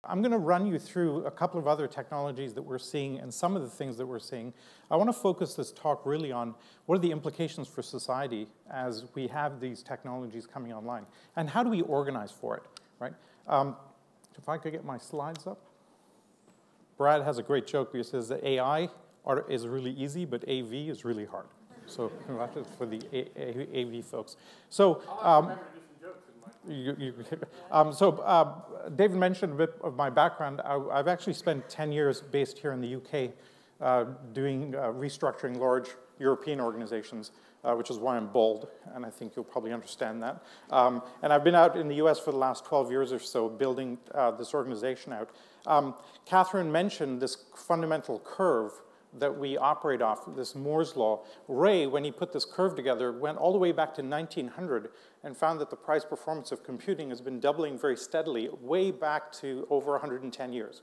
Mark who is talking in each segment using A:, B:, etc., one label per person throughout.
A: I'm going to run you through a couple of other technologies that we're seeing and some of the things that we're seeing. I want to focus this talk really on what are the implications for society as we have these technologies coming online, and how do we organize for it, right? If I could get my slides up. Brad has a great joke. He says that AI is really easy, but AV is really hard. So for the AV folks. So. David mentioned a bit of my background. I've actually spent 10 years based here in the UK doing restructuring large European organizations, which is why I'm bold, and I think you'll probably understand that. And I've been out in the US for the last 12 years or so building this organization out. Catherine mentioned this fundamental curve that we operate off, this Moore's law. Ray, when he put this curve together, went all the way back to 1900 and found that the price performance of computing has been doubling very steadily, way back to over 110 years.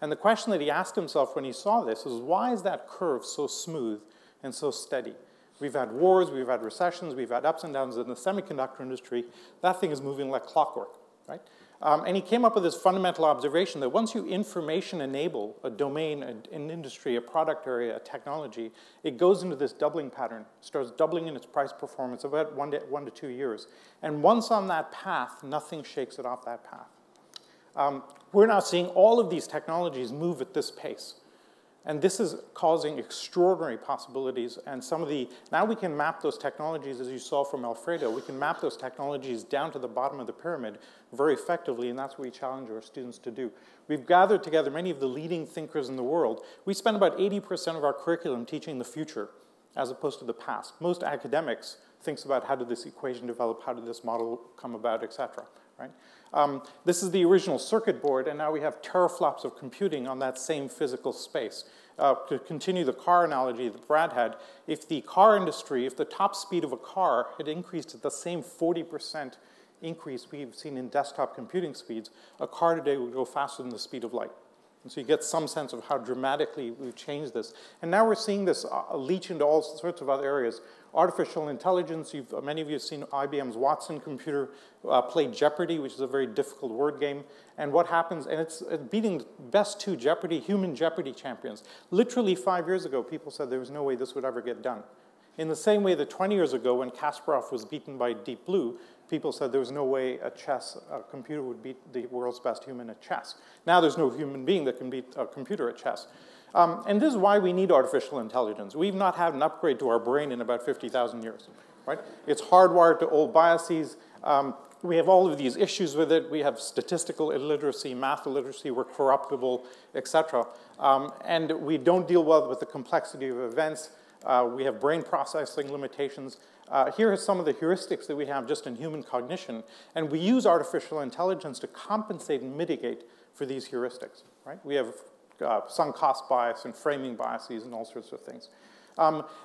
A: And the question that he asked himself when he saw this is, why is that curve so smooth and so steady? We've had wars, we've had recessions, we've had ups and downs in the semiconductor industry. That thing is moving like clockwork, right? And he came up with this fundamental observation that once you information enable a domain, an industry, a product area, a technology, it goes into this doubling pattern, starts doubling in its price performance about 1 to 2 years. And once on that path, nothing shakes it off that path. We're now seeing all of these technologies move at this pace. And this is causing extraordinary possibilities. And some of the, now we can map those technologies, as you saw from Alfredo, we can map those technologies down to the bottom of the pyramid very effectively, and that's what we challenge our students to do. We've gathered together many of the leading thinkers in the world. We spend about 80% of our curriculum teaching the future, as opposed to the past. Most academics thinks about how did this equation develop, how did this model come about, et cetera, right? This is the original circuit board, and now we have teraflops of computing on that same physical space. To continue the car analogy that Brad had, if the car industry, if the top speed of a car had increased at the same 40% increase we've seen in desktop computing speeds, a car today would go faster than the speed of light. And so you get some sense of how dramatically we've changed this. And now we're seeing this leach into all sorts of other areas. Artificial intelligence, many of you have seen IBM's Watson computer play Jeopardy, which is a very difficult word game. And what happens, and it's beating the best two Jeopardy, human Jeopardy champions. Literally 5 years ago, people said there was no way this would ever get done. In the same way that 20 years ago, when Kasparov was beaten by Deep Blue, people said there was no way a computer would beat the world's best human at chess. Now there's no human being that can beat a computer at chess. And this is why we need artificial intelligence. We've not had an upgrade to our brain in about 50,000 years, right? It's hardwired to old biases. We have all of these issues with it. We have statistical illiteracy, math illiteracy, we're corruptible, et cetera. And we don't deal well with the complexity of events. We have brain processing limitations. Here are some of the heuristics that we have just in human cognition. And we use artificial intelligence to compensate and mitigate for these heuristics, right? We have sunk cost bias and framing biases and all sorts of things.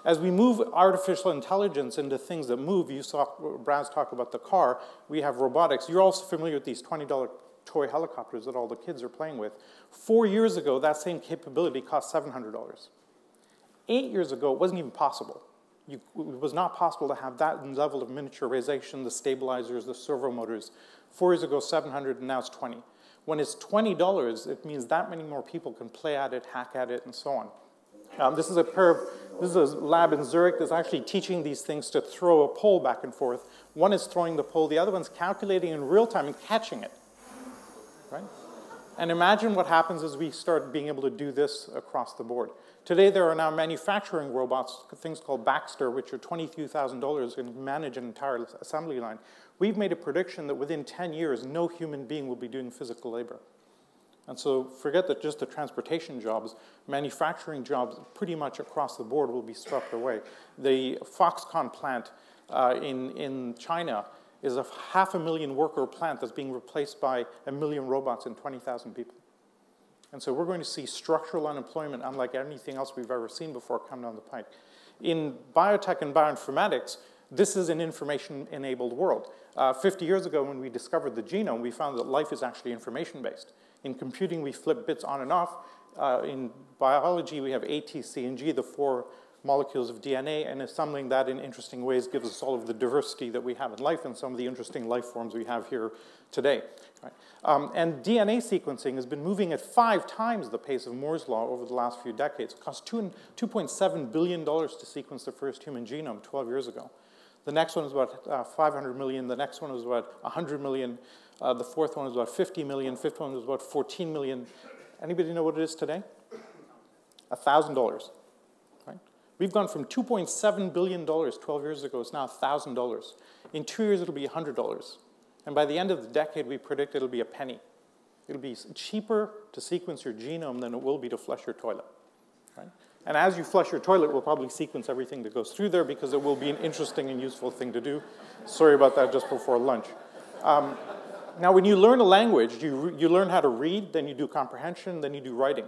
A: As we move artificial intelligence into things that move, you saw Brad's talk about the car, we have robotics. You're also familiar with these $20 toy helicopters that all the kids are playing with. 4 years ago, that same capability cost $700. 8 years ago, it wasn't even possible. It was not possible to have that level of miniaturization, the stabilizers, the servo motors. 4 years ago, 700, and now it's 20. When it's $20, it means that many more people can play at it, hack at it, and so on. This is a lab in Zurich that's actually teaching these things to throw a pole back and forth. One is throwing the pole, the other one's calculating in real time and catching it, right? And imagine what happens as we start being able to do this across the board. Today, there are now manufacturing robots, things called Baxter, which are $22,000 and manage an entire assembly line. We've made a prediction that within 10 years, no human being will be doing physical labor. And so forget that just the transportation jobs, manufacturing jobs pretty much across the board will be swept away. The Foxconn plant in China is a 500,000 worker plant that's being replaced by 1 million robots and 20,000 people. And so we're going to see structural unemployment unlike anything else we've ever seen before come down the pike. In biotech and bioinformatics, this is an information-enabled world. 50 years ago, when we discovered the genome, we found that life is actually information-based. In computing, we flip bits on and off. In biology, we have A, T, C, and G, the four molecules of DNA, and assembling that in interesting ways gives us all of the diversity that we have in life and some of the interesting life forms we have here today. Right? And DNA sequencing has been moving at 5 times the pace of Moore's law over the last few decades. It cost $2.7 billion to sequence the first human genome 12 years ago. The next one was about 500 million. The next one was about 100 million. The fourth one was about 50 million. Fifth one was about 14 million. Anybody know what it is today? $1,000. Right? We've gone from $2.7 billion 12 years ago. It's now $1,000. In 2 years, it'll be $100. And by the end of the decade, we predict it'll be a penny. It'll be cheaper to sequence your genome than it will be to flush your toilet. Right? And as you flush your toilet, we'll probably sequence everything that goes through there because it will be an interesting and useful thing to do. Sorry about that just before lunch. Now, when you learn a language, you learn how to read, then you do comprehension, then you do writing.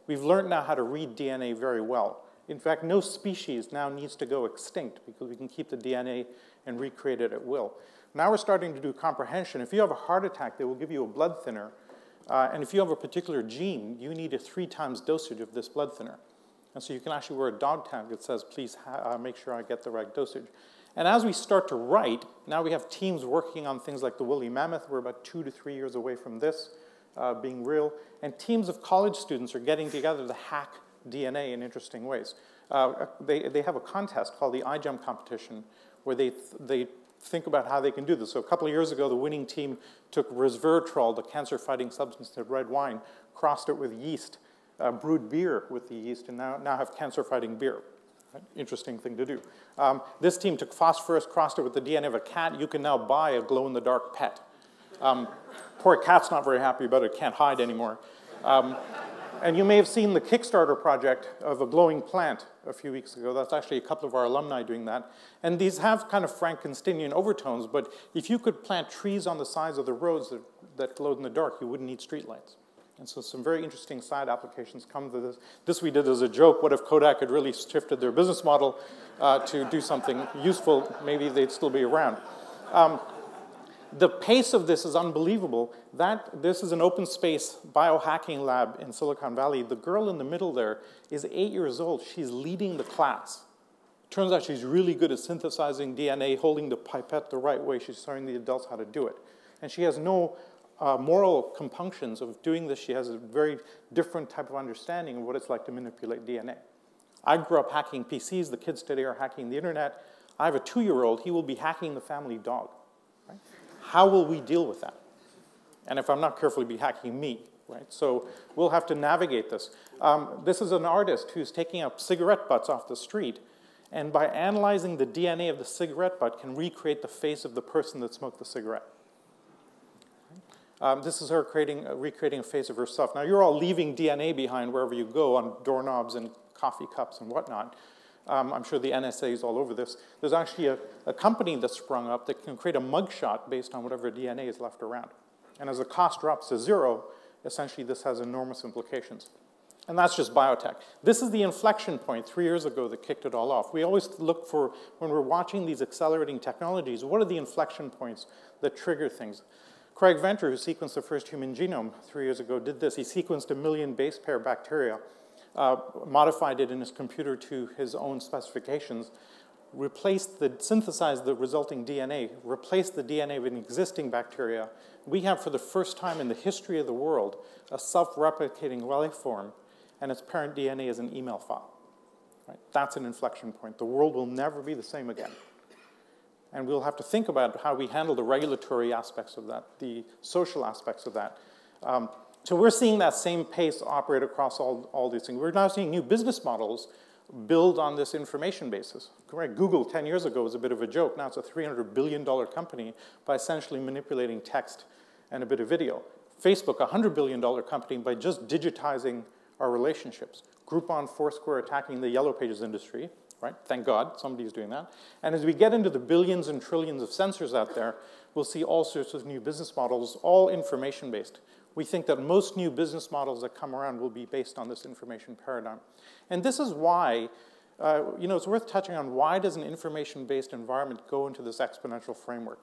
A: We've learned now how to read DNA very well. In fact, no species now needs to go extinct because we can keep the DNA and recreate it at will. Now we're starting to do comprehension. If you have a heart attack, they will give you a blood thinner. And if you have a particular gene, you need a 3 times dosage of this blood thinner. And so you can actually wear a dog tag that says, please make sure I get the right dosage. And as we start to write, now we have teams working on things like the woolly mammoth. We're about 2 to 3 years away from this being real. And teams of college students are getting together to hack DNA in interesting ways. They have a contest called the iGEM competition where they think about how they can do this. So a couple of years ago, the winning team took resveratrol, the cancer-fighting substance in red wine, crossed it with yeast, brewed beer with the yeast, and now have cancer-fighting beer. Right? Interesting thing to do. This team took phosphorus, crossed it with the DNA of a cat. You can now buy a glow-in-the-dark pet. Poor cat's not very happy about it, can't hide anymore. And you may have seen the Kickstarter project of a glowing plant a few weeks ago. That's actually a couple of our alumni doing that. And these have kind of Frankensteinian overtones, but if you could plant trees on the sides of the roads that glowed in the dark, you wouldn't need streetlights. And so some very interesting side applications come to this. This we did as a joke. What if Kodak had really shifted their business model to do something useful? Maybe they'd still be around. The pace of this is unbelievable. This is an open space biohacking lab in Silicon Valley. The girl in the middle there is 8 years old. She's leading the class. Turns out she's really good at synthesizing DNA, holding the pipette the right way. She's showing the adults how to do it. And she has no moral compunctions of doing this. She has a very different type of understanding of what it's like to manipulate DNA. I grew up hacking PCs. The kids today are hacking the internet. I have a 2-year-old. He will be hacking the family dog. Right? How will we deal with that? And if I'm not careful, he'll be hacking me, right? So we'll have to navigate this. This is an artist who's taking up cigarette butts off the street, and by analyzing the DNA of the cigarette butt, can recreate the face of the person that smoked the cigarette. This is her recreating a face of herself. Now, you're all leaving DNA behind wherever you go on doorknobs and coffee cups and whatnot. I'm sure the NSA is all over this. There's actually a company that's sprung up that can create a mugshot based on whatever DNA is left around. And as the cost drops to 0, essentially this has enormous implications. And that's just biotech. This is the inflection point 3 years ago that kicked it all off. We always look for, when we're watching these accelerating technologies, what are the inflection points that trigger things? Craig Venter, who sequenced the first human genome 3 years ago, did this. He sequenced 1 million base pair bacteria, modified it in his computer to his own specifications, synthesized the resulting DNA, replaced the DNA of an existing bacteria. We have, for the first time in the history of the world, a self-replicating life form, and its parent DNA is an email file. Right? That's an inflection point. The world will never be the same again. And we'll have to think about how we handle the regulatory aspects of that, the social aspects of that. So we're seeing that same pace operate across all these things. We're now seeing new business models build on this information basis. Correct. Google 10 years ago was a bit of a joke. Now it's a $300 billion company by essentially manipulating text and a bit of video. Facebook, a $100 billion company by just digitizing our relationships. Groupon, Foursquare attacking the Yellow Pages industry. Right? Thank God somebody's doing that. And as we get into the billions and trillions of sensors out there, we'll see all sorts of new business models, all information-based. We think that most new business models that come around will be based on this information paradigm. And this is why, it's worth touching on why does an information-based environment go into this exponential framework.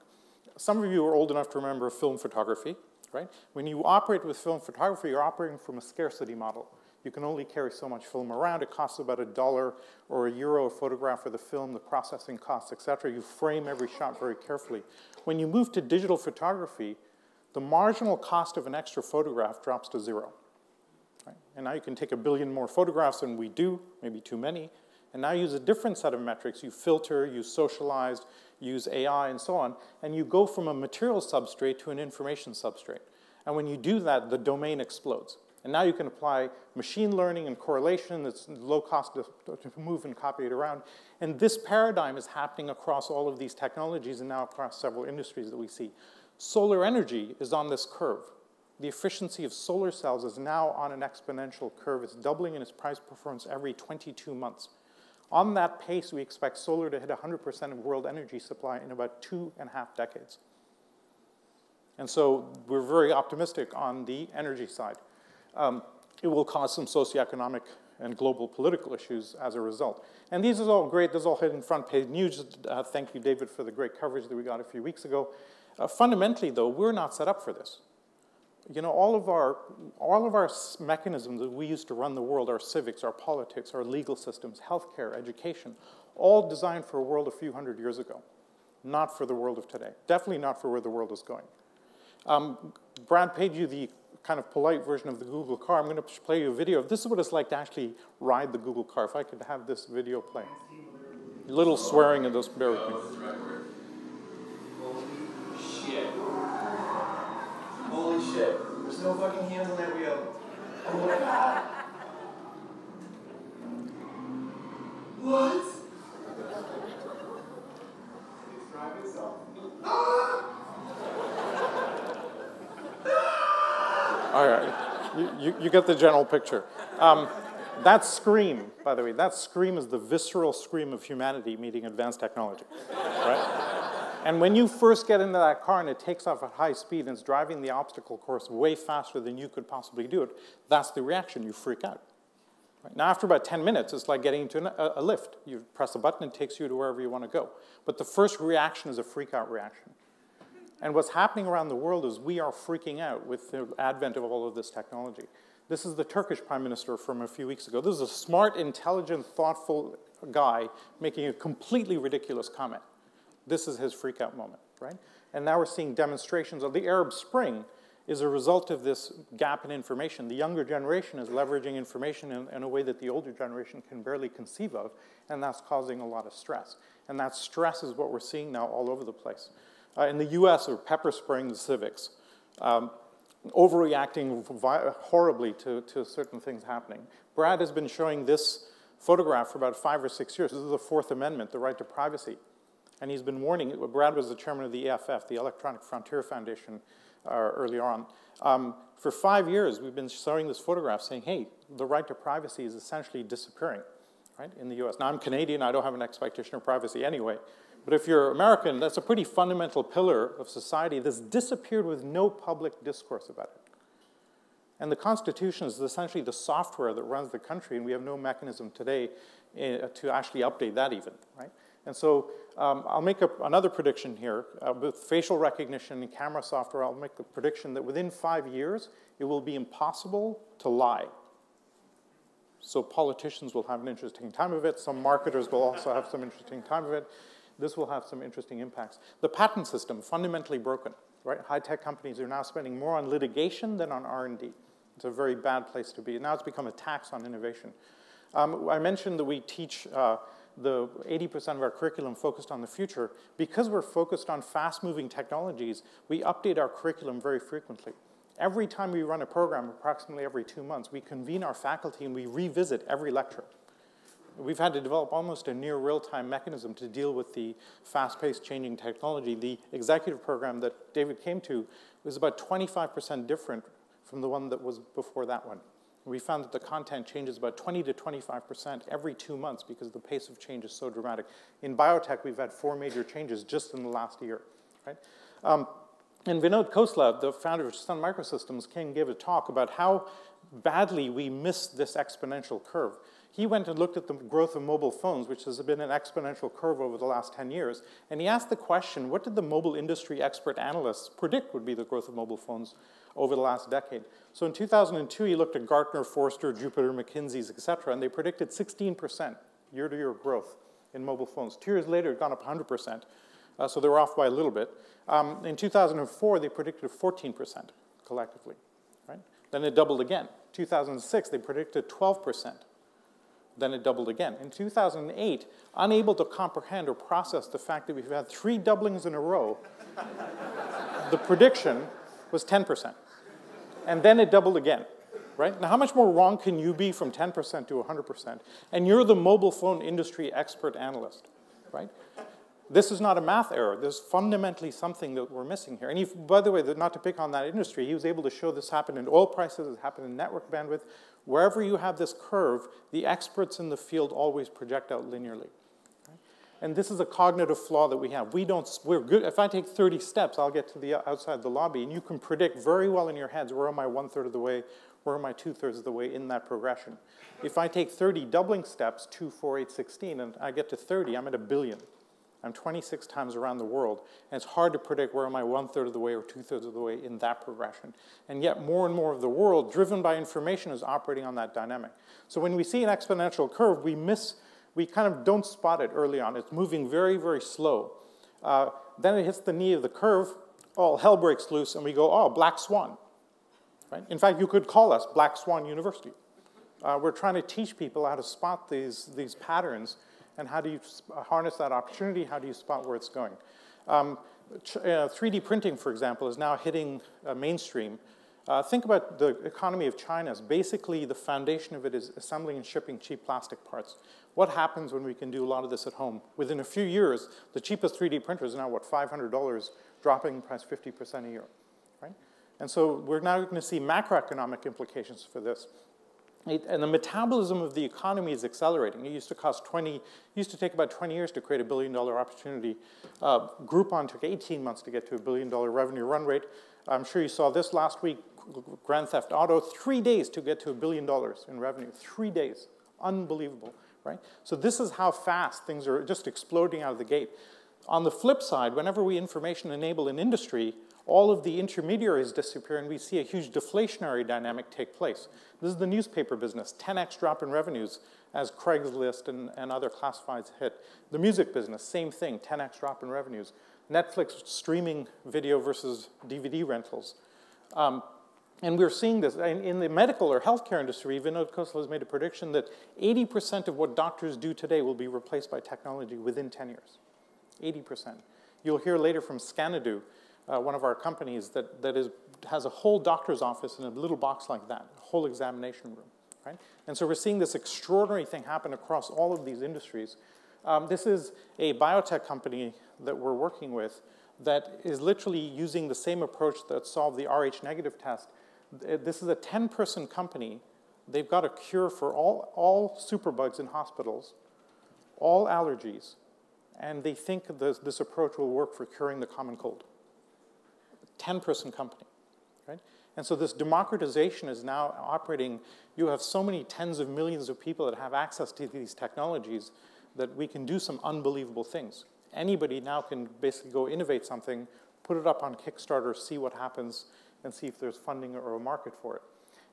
A: Some of you are old enough to remember film photography, right? When you operate with film photography, you're operating from a scarcity model. You can only carry so much film around. It costs about $1 or €1 a photograph for the film, the processing costs, et cetera. You frame every shot very carefully. When you move to digital photography, the marginal cost of an extra photograph drops to 0. Right? And now you can take 1 billion more photographs than we do, maybe too many, and now use a different set of metrics. You filter, use socialized, use AI, and so on, and you go from a material substrate to an information substrate. And when you do that, the domain explodes. And now you can apply machine learning and correlation. It's low cost to move and copy it around. And this paradigm is happening across all of these technologies and now across several industries that we see. Solar energy is on this curve. The efficiency of solar cells is now on an exponential curve. It's doubling in its price performance every 22 months. On that pace, we expect solar to hit 100% of world energy supply in about 2.5 decades. And so we're very optimistic on the energy side. It will cause some socioeconomic and global political issues as a result. And these are all great. This is all hidden front page news. Thank you, David, for the great coverage that we got a few weeks ago. Fundamentally, though, we're not set up for this. You know, all of our mechanisms that we use to run the world, our civics, our politics, our legal systems, healthcare, education, all designed for a world a few hundred years ago, not for the world of today. Definitely not for where the world is going. Brad paid you the kind of polite version of the Google car. I'm going to play you a video. This is what it's like to actually ride the Google car. If I could have this video play. A little swearing in this, bear with me.
B: Holy shit. There's no fucking hands on that wheel. Oh my god. What? It's driving itself.
A: All right, you get the general picture. That scream, by the way, that scream is the visceral scream of humanity meeting advanced technology, right? And when you first get into that car and it takes off at high speed and it's driving the obstacle course way faster than you could possibly do it, that's the reaction. You freak out. Right? Now, after about 10 minutes, it's like getting into a lift. You press a button, it takes you to wherever you want to go. But the first reaction is a freak-out reaction. And what's happening around the world is we are freaking out with the advent of all of this technology. This is the Turkish prime minister from a few weeks ago. This is a smart, intelligent, thoughtful guy making a completely ridiculous comment. This is his freak-out moment, right? And now we're seeing demonstrations of the Arab Spring is a result of this gap in information. The younger generation is leveraging information in a way that the older generation can barely conceive of, and that's causing a lot of stress. And that stress is what we're seeing now all over the place. In the US, or pepper spraying the civics, overreacting horribly to certain things happening. Brad has been showing this photograph for about 5 or 6 years. This is the Fourth Amendment, the right to privacy. And he's been warning, Brad was the chairman of the EFF, the Electronic Frontier Foundation, earlier on. For 5 years, we've been showing this photograph saying, hey, the right to privacy is essentially disappearing, right, in the US. Now, I'm Canadian, I don't have an expectation of privacy anyway. But if you're American, that's a pretty fundamental pillar of society that's disappeared with no public discourse about it. And the Constitution is essentially the software that runs the country, and we have no mechanism today to actually update that even, right? And so I'll make another prediction here. With facial recognition and camera software, I'll make the prediction that within 5 years, it will be impossible to lie. So politicians will have an interesting time of it. Some marketers will also have some interesting time of it. This will have some interesting impacts. The patent system, fundamentally broken, right? High-tech companies are now spending more on litigation than on R&D. It's a very bad place to be. Now it's become a tax on innovation. I mentioned that we teach the 80% of our curriculum focused on the future. Because we're focused on fast-moving technologies, we update our curriculum very frequently. Every time we run a program, approximately every 2 months, we convene our faculty and we revisit every lecture. We've had to develop almost a near real-time mechanism to deal with the fast-paced changing technology. The executive program that David came to was about 25% different from the one that was before that one. We found that the content changes about 20 to 25% every 2 months because the pace of change is so dramatic. In biotech, we've had 4 major changes just in the last year, right? And Vinod Khosla, the founder of Sun Microsystems, came and gave a talk about how badly we missed this exponential curve. He went and looked at the growth of mobile phones, which has been an exponential curve over the last 10 years, and he asked the question, what did the mobile industry expert analysts predict would be the growth of mobile phones over the last decade? So in 2002, he looked at Gartner, Forrester, Jupiter, McKinsey's, et cetera, and they predicted 16% year-to-year growth in mobile phones. 2 years later, it had gone up 100%, so they were off by a little bit. In 2004, they predicted 14% collectively, right? Then it doubled again. 2006, they predicted 12%. Then it doubled again. In 2008, unable to comprehend or process the fact that we've had 3 doublings in a row, the prediction was 10%. And then it doubled again, right? Now, how much more wrong can you be from 10% to 100%? And you're the mobile phone industry expert analyst, right? This is not a math error. There's fundamentally something that we're missing here. And he, by the way, not to pick on that industry, he was able to show this happen in oil prices, it happened in network bandwidth. Wherever you have this curve, the experts in the field always project out linearly. Right? And this is a cognitive flaw that we have. We're good. If I take 30 steps, I'll get to the outside the lobby, and you can predict very well in your heads, where am I 1/3 of the way, where am I 2/3 of the way in that progression. If I take 30 doubling steps, 2, 4, 8, 16, and I get to 30, I'm at 1 billion. I'm 26 times around the world, and it's hard to predict where am I 1/3 of the way or 2/3 of the way in that progression. And yet more and more of the world, driven by information, is operating on that dynamic. So when we see an exponential curve, we kind of don't spot it early on. It's moving very, very slow. Then it hits the knee of the curve, all hell breaks loose, and we go, oh, black swan. Right? In fact, you could call us Black Swan University. We're trying to teach people how to spot these patterns. And how do you harness that opportunity? How do you spot where it's going? 3D printing, for example, is now hitting mainstream. Think about the economy of China. Basically, the foundation of it is assembling and shipping cheap plastic parts. What happens when we can do a lot of this at home? Within a few years, the cheapest 3D printer is now, what, $500, dropping in price 50% a year, right? And so we're now going to see macroeconomic implications for this. And the metabolism of the economy is accelerating. It used to take about 20 years to create $1 billion opportunity. Groupon took 18 months to get to $1 billion revenue run rate. I'm sure you saw this last week, Grand Theft Auto, 3 days to get to $1 billion in revenue. 3 days, unbelievable, right? So this is how fast things are just exploding out of the gate. On the flip side, whenever we information enable an industry, all of the intermediaries disappear, and we see a huge deflationary dynamic take place. This is the newspaper business, 10x drop in revenues as Craigslist and other classifieds hit. The music business, same thing, 10x drop in revenues. Netflix streaming video versus DVD rentals. And we're seeing this in the medical or healthcare industry. Vinod Khosla has made a prediction that 80% of what doctors do today will be replaced by technology within 10 years. 80%. You'll hear later from Scanadu, one of our companies that has a whole doctor's office in a little box like that, a whole examination room, right? And so we're seeing this extraordinary thing happen across all of these industries. This is a biotech company that we're working with that is literally using the same approach that solved the Rh negative test. This is a 10-person company. They've got a cure for all superbugs in hospitals, all allergies, and they think this approach will work for curing the common cold. 10-person company, right? And so this democratization is now operating. You have so many tens of millions of people that have access to these technologies that we can do some unbelievable things. Anybody now can basically go innovate something, put it up on Kickstarter, see what happens, and see if there's funding or a market for it.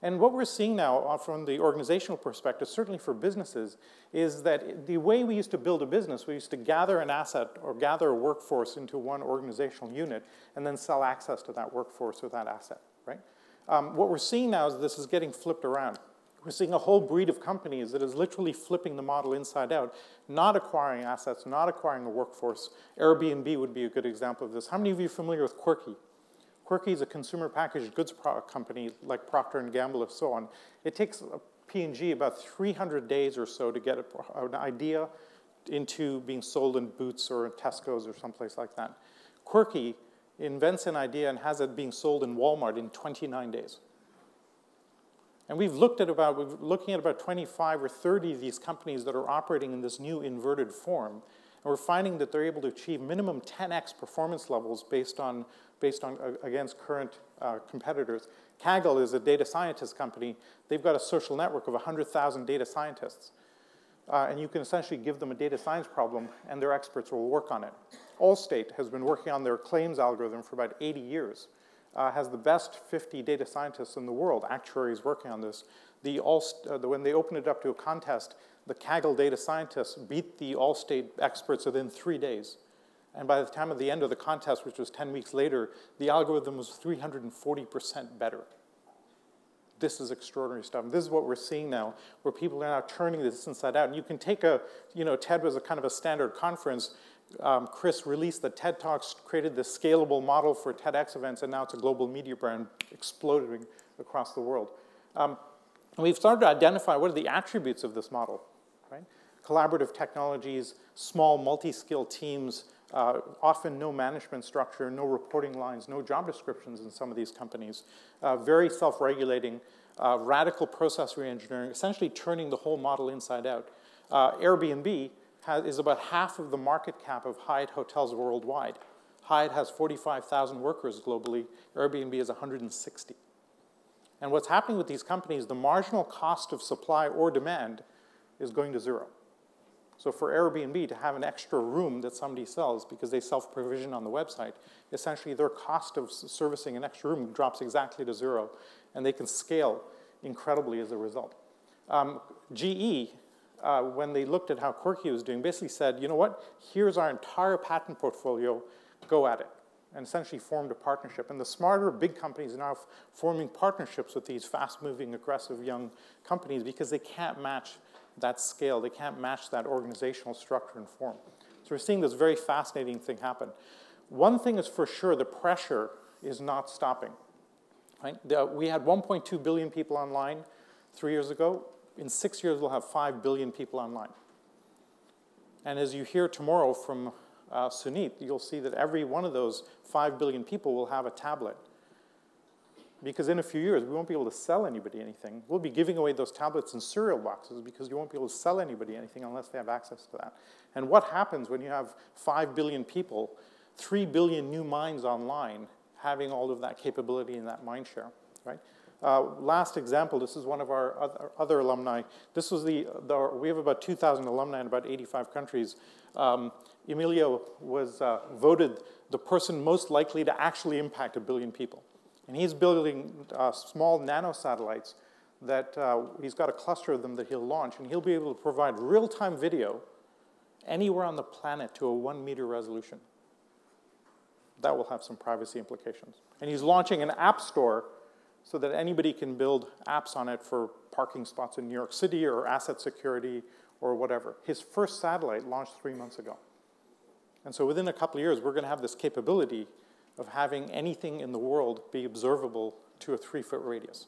A: And what we're seeing now from the organizational perspective, certainly for businesses, is that the way we used to build a business, we used to gather an asset or gather a workforce into one organizational unit and then sell access to that workforce or that asset, right? What we're seeing now is this is getting flipped around. We're seeing a whole breed of companies that is literally flipping the model inside out, not acquiring assets, not acquiring a workforce. Airbnb would be a good example of this. How many of you are familiar with Quirky? Quirky is a consumer packaged goods company like Procter & Gamble and so on. It takes P&G about 300 days or so to get an idea into being sold in Boots or in Tesco's or someplace like that. Quirky invents an idea and has it being sold in Walmart in 29 days. And we're looking at about 25 or 30 of these companies that are operating in this new inverted form. And we're finding that they're able to achieve minimum 10x performance levels based on against current competitors. Kaggle is a data scientist company. They've got a social network of 100,000 data scientists. and you can essentially give them a data science problem, and their experts will work on it. Allstate has been working on their claims algorithm for about 80 years. Has the best 50 data scientists in the world, actuaries working on this. When they opened it up to a contest, the Kaggle data scientists beat the Allstate experts within 3 days. And by the time of the end of the contest, which was 10 weeks later, the algorithm was 340% better. This is extraordinary stuff. And this is what we're seeing now, where people are now turning this inside out. And you can take TED was a kind of a standard conference. Chris released the TED Talks, created this scalable model for TEDx events, and now it's a global media brand exploding across the world. We've started to identify what are the attributes of this model, right? Collaborative technologies, small multi-skill teams, often no management structure, no reporting lines, no job descriptions in some of these companies, very self-regulating, radical process reengineering, essentially turning the whole model inside out. Airbnb is about half of the market cap of Hyatt hotels worldwide. Hyatt has 45,000 workers globally. Airbnb is 160. And what's happening with these companies, the marginal cost of supply or demand is going to zero. So for Airbnb to have an extra room that somebody sells because they self-provision on the website, essentially their cost of servicing an extra room drops exactly to zero, and they can scale incredibly as a result. GE, when they looked at how Quirky was doing, basically said, you know what, here's our entire patent portfolio, go at it, and essentially formed a partnership. And the smarter big companies are now forming partnerships with these fast-moving, aggressive young companies because they can't match that scale. They can't match that organizational structure and form. So we're seeing this very fascinating thing happen. One thing is for sure, the pressure is not stopping. Right? We had 1.2 billion people online 3 years ago. In 6 years, we'll have 5 billion people online. And as you hear tomorrow from Suneet, you'll see that every one of those 5 billion people will have a tablet. Because in a few years, we won't be able to sell anybody anything. We'll be giving away those tablets in cereal boxes because you won't be able to sell anybody anything unless they have access to that. And what happens when you have 5 billion people, 3 billion new minds online having all of that capability and that mind share, right? Last example, this is one of our other alumni. This was we have about 2,000 alumni in about 85 countries. Emilio was voted the person most likely to actually impact 1 billion people. And he's building small nanosatellites that he's got a cluster of them that he'll launch, and he'll be able to provide real-time video anywhere on the planet to a 1-meter resolution. That will have some privacy implications. And he's launching an app store so that anybody can build apps on it for parking spots in New York City or asset security or whatever. His first satellite launched 3 months ago. And so within a couple of years, we're going to have this capability of having anything in the world be observable to a 3-foot radius.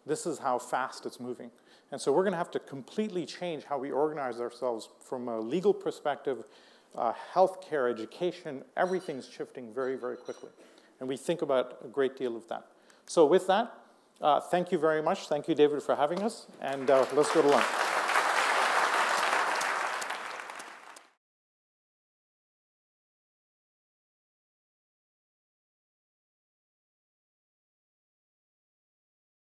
A: This is how fast it's moving. And so we're going to have to completely change how we organize ourselves from a legal perspective, healthcare, education, everything's shifting very, very quickly. And we think about a great deal of that. So with that, thank you very much. Thank you, David, for having us. And let's go to lunch.